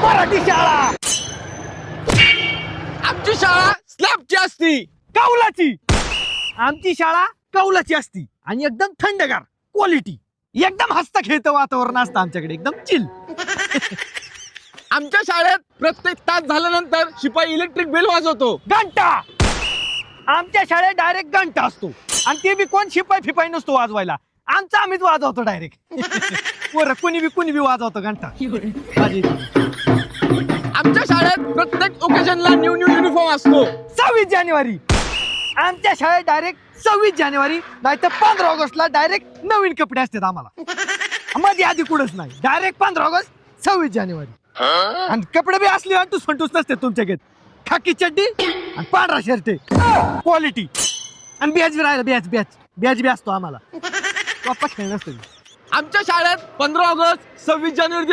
मराठी शाळा. आमची शाळा स्लॅबची असती. कौलाची. आमची शाळा कौलाची असती आणि एकदम थंडगार क्वालिटी. एकदम हसता खेळतं वातावरण असतं आमच्याकडे, एकदम चिल. आमच्या शाळेत प्रत्येक तास झाल्यानंतर शिपाई इलेक्ट्रिक बेल वाजवतो. घंटा. आमच्या शाळेत डायरेक्ट घंटा असतो आणि ते बी कोण शिपाई फिपाई नसतो वाजवायला. आमचा आम्हीच वाजवतो डायरेक्ट. बरं कुणी बी वाजवतो घंटा. आमच्या शाळेत प्रत्येक ओकेजनला न्यू युनिफॉर्म असतो. 26 जानेवारी. आमच्या शाळेत डायरेक्ट 26 जानेवारी नाही तर 15 ऑगस्टला डायरेक्ट नवीन कपडे असतात आम्हाला. मध्ये आधी कुठंच नाही, डायरेक्ट 15 ऑगस्ट 26 जानेवारी. आणि कपडे बी असले अंटूस फंटूस नसते तुमच्याकडे. खाकी चड्डी आणि पांढरा शर्ट क्वालिटी. आणि बॅच बी राहिला, बॅच बी असतो आम्हाला. पप्पा खेळ नसतो. आमच्या शाळेत 15 ऑगस्ट 26 जानेवारी